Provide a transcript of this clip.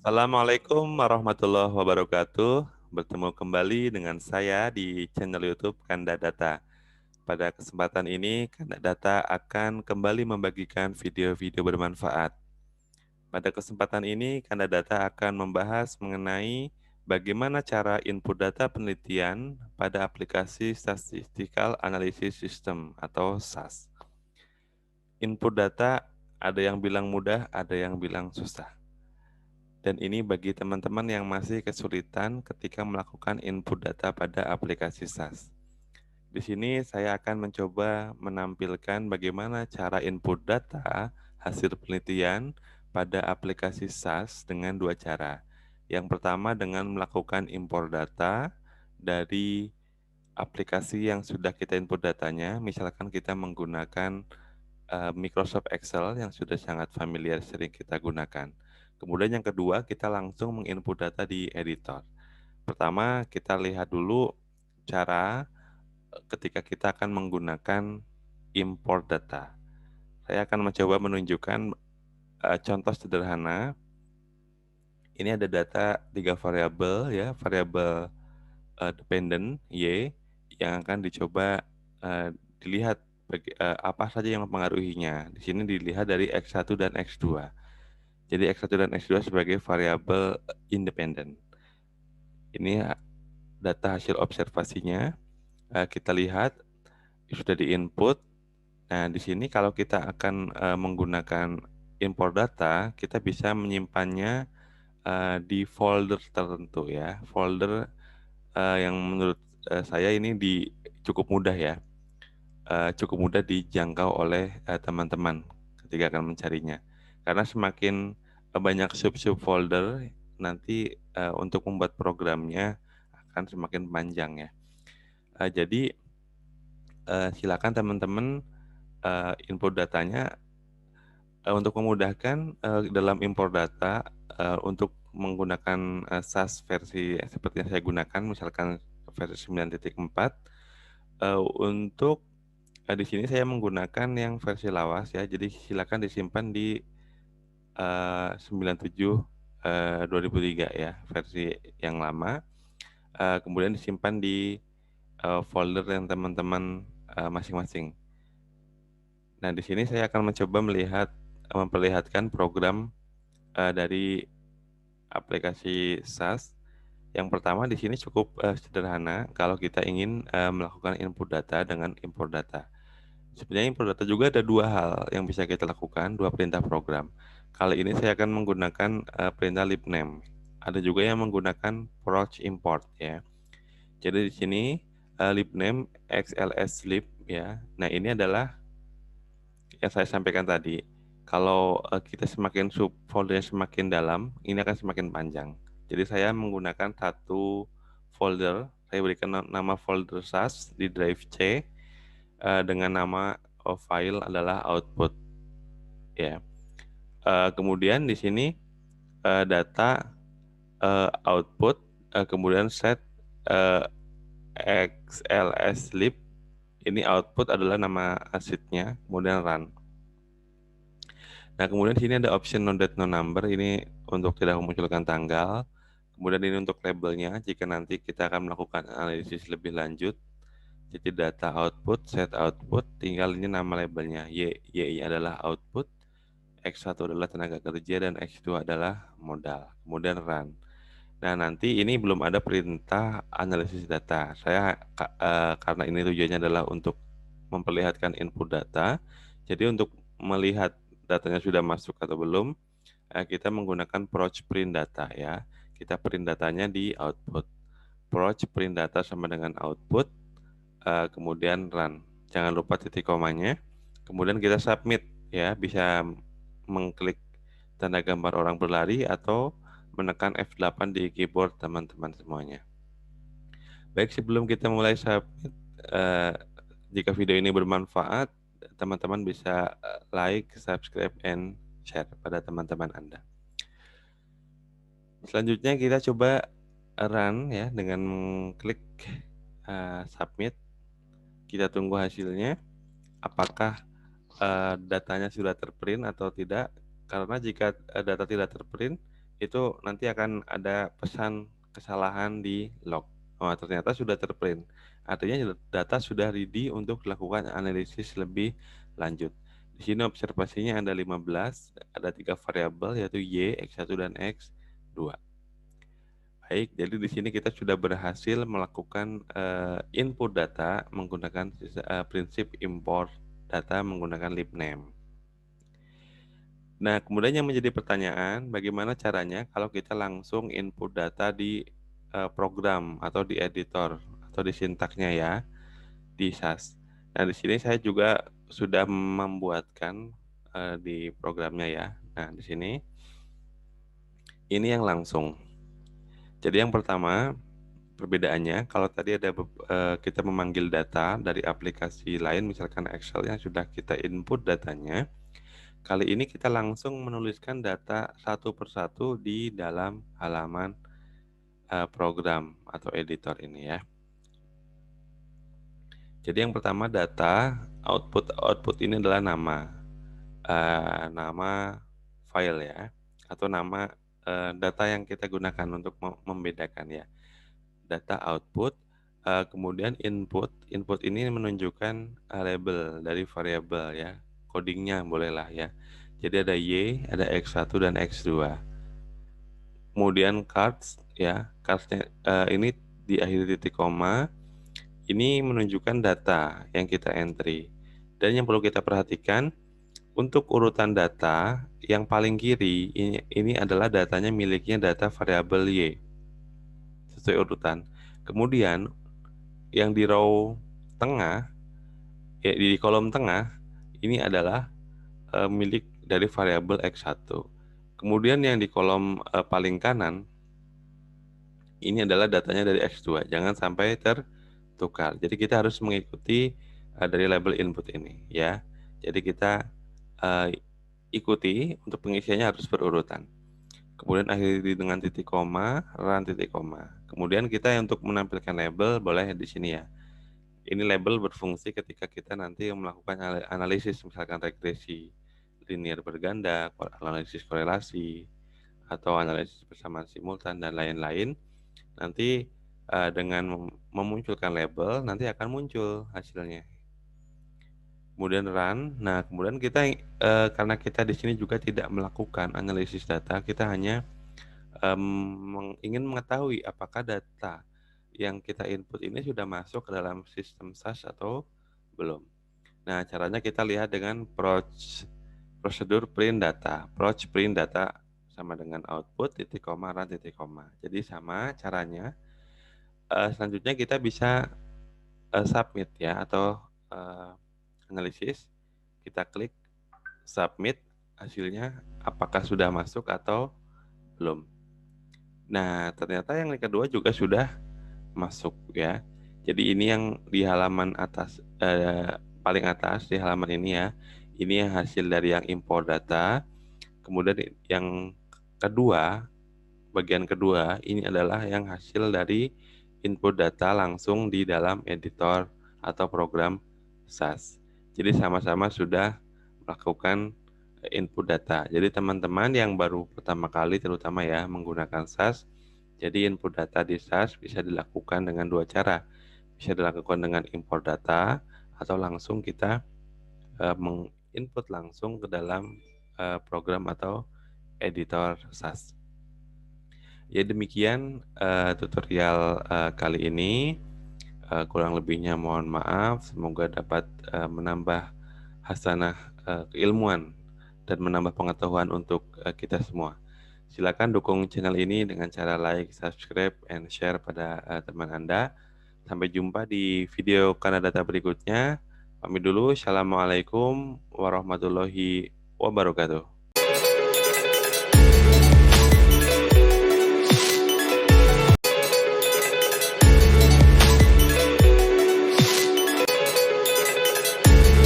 Assalamualaikum warahmatullahi wabarakatuh. Bertemu kembali dengan saya di channel YouTube Kanda Data. Pada kesempatan ini, Kanda Data akan kembali membagikan video-video bermanfaat. Pada kesempatan ini, Kanda Data akan membahas mengenai bagaimana cara input data penelitian pada aplikasi Statistical Analysis System atau SAS. Input data ada yang bilang mudah, ada yang bilang susah. Dan ini bagi teman-teman yang masih kesulitan ketika melakukan input data pada aplikasi SAS. Di sini saya akan mencoba menampilkan bagaimana cara input data hasil penelitian pada aplikasi SAS dengan dua cara. Yang pertama dengan melakukan impor data dari aplikasi yang sudah kita input datanya, misalkan kita menggunakan Microsoft Excel yang sudah sangat familiar sering kita gunakan. Kemudian yang kedua, kita langsung menginput data di editor. Pertama, kita lihat dulu cara ketika kita akan menggunakan import data. Saya akan mencoba menunjukkan contoh sederhana. Ini ada data 3 variabel ya, variabel dependent Y yang akan dicoba dilihat apa saja yang mempengaruhinya. Di sini dilihat dari X1 dan X2. Jadi X1 dan X2 sebagai variabel independen. Ini data hasil observasinya. Kita lihat sudah di-input. Nah, di sini kalau kita akan menggunakan import data, kita bisa menyimpannya di folder tertentu ya. Folder yang menurut saya ini cukup mudah ya. Cukup mudah dijangkau oleh teman-teman ketika akan mencarinya. Karena semakin banyak sub-sub folder, nanti untuk membuat programnya akan semakin panjang ya. Jadi silakan teman-teman input datanya untuk memudahkan dalam import data untuk menggunakan SAS versi seperti yang saya gunakan, misalkan versi 9.4. Untuk di sini saya menggunakan yang versi lawas ya, jadi silakan disimpan di 97 2003 ya, versi yang lama. Kemudian disimpan di folder yang teman-teman masing-masing. Nah, di sini saya akan mencoba memperlihatkan program dari aplikasi SAS. Yang pertama di sini cukup sederhana kalau kita ingin melakukan input data dengan import data. Sebenarnya import data juga ada dua hal yang bisa kita lakukan, dua perintah program. Kali ini saya akan menggunakan perintah libname. Ada juga yang menggunakan proc import ya. Jadi di sini libname xls lib ya. Nah, ini adalah yang saya sampaikan tadi. Kalau kita semakin foldernya semakin dalam, ini akan semakin panjang. Jadi saya menggunakan satu folder, saya berikan nama folder SAS di drive C dengan nama file adalah output ya. Kemudian di sini data output kemudian set xlslib, ini output adalah nama sheet-nya, kemudian run. Nah, kemudian di sini ada option no date no number, ini untuk tidak memunculkan tanggal. Kemudian ini untuk labelnya, jika nanti kita akan melakukan analisis lebih lanjut. Jadi data output, set output, tinggal ini nama labelnya. Y adalah output, X1 adalah tenaga kerja, dan X2 adalah modal. Kemudian run. Nah, nanti ini belum ada perintah analisis data. Saya karena ini tujuannya adalah untuk memperlihatkan input data. Jadi untuk melihat datanya sudah masuk atau belum, kita menggunakan proc print data ya. Kita print datanya di output. Proc print data sama dengan output, kemudian run. Jangan lupa titik komanya. Kemudian kita submit ya, bisa mengklik tanda gambar orang berlari atau menekan F8 di keyboard teman-teman semuanya. Baik, sebelum kita mulai submit, jika video ini bermanfaat, teman-teman bisa like, subscribe, and share pada teman-teman Anda. Selanjutnya kita coba run ya dengan klik submit. Kita tunggu hasilnya, apakah datanya sudah terprint atau tidak. Karena jika data tidak terprint, itu nanti akan ada pesan kesalahan di log. Oh, ternyata sudah terprint. Artinya data sudah ready untuk dilakukan analisis lebih lanjut. Di sini observasinya ada 15, ada 3 variabel yaitu Y, X1 dan X2. Baik, jadi di sini kita sudah berhasil melakukan input data menggunakan prinsip import data menggunakan libname. Nah, kemudian yang menjadi pertanyaan, bagaimana caranya kalau kita langsung input data di program atau di editor atau di sintaknya ya, di SAS. Nah, di sini saya juga sudah membuatkan di programnya ya. Nah, di sini ini yang langsung. Jadi yang pertama, perbedaannya kalau tadi ada kita memanggil data dari aplikasi lain, misalkan Excel yang sudah kita input datanya, kali ini kita langsung menuliskan data satu persatu di dalam halaman program atau editor ini ya. Jadi yang pertama data output ini adalah nama file ya, atau nama data yang kita gunakan untuk membedakan ya. Data output, kemudian input ini menunjukkan label dari variabel ya, codingnya bolehlah ya. Jadi ada Y, ada X1 dan X2. Kemudian cards ya, cardsnya ini diakhiri titik koma, ini menunjukkan data yang kita entry. Dan yang perlu kita perhatikan, untuk urutan data yang paling kiri ini adalah datanya miliknya data variabel Y sesuai urutan. Kemudian yang di row tengah ya, di kolom tengah ini adalah milik dari variabel X1. Kemudian yang di kolom paling kanan ini adalah datanya dari X2. Jangan sampai tertukar. Jadi kita harus mengikuti dari label input ini ya. Jadi kita ikuti untuk pengisiannya harus berurutan. Kemudian akhiri dengan titik koma, run titik koma. Kemudian kita untuk menampilkan label boleh di sini ya. Ini label berfungsi ketika kita nanti melakukan analisis, misalkan regresi linear berganda, analisis korelasi, atau analisis bersama simultan, dan lain-lain. Nanti dengan memunculkan label, nanti akan muncul hasilnya. Kemudian run. Nah, kemudian kita karena kita di sini juga tidak melakukan analisis data, kita hanya ingin mengetahui apakah data yang kita input ini sudah masuk ke dalam sistem SAS atau belum. Nah, caranya kita lihat dengan prosedur print data. Print data sama dengan output titik koma run titik koma. Jadi sama caranya. Selanjutnya kita bisa submit ya, atau analisis. Kita klik submit, hasilnya apakah sudah masuk atau belum. Nah, ternyata yang kedua juga sudah masuk ya. Jadi ini yang di halaman atas, paling atas di halaman ini ya. Ini yang hasil dari yang import data. Kemudian yang kedua, bagian kedua ini adalah yang hasil dari input data langsung di dalam editor atau program SAS. Jadi sama-sama sudah melakukan input data. Jadi teman-teman yang baru pertama kali terutama ya menggunakan SAS, jadi input data di SAS bisa dilakukan dengan dua cara. Bisa dilakukan dengan import data atau langsung kita menginput langsung ke dalam program atau editor SAS. Ya demikian tutorial kali ini. Kurang lebihnya mohon maaf. Semoga dapat menambah hasanah keilmuan dan menambah pengetahuan untuk kita semua. Silakan dukung channel ini dengan cara like, subscribe, and share pada teman Anda. Sampai jumpa di video Kanadata berikutnya. Pamit dulu. Assalamualaikum warahmatullahi wabarakatuh.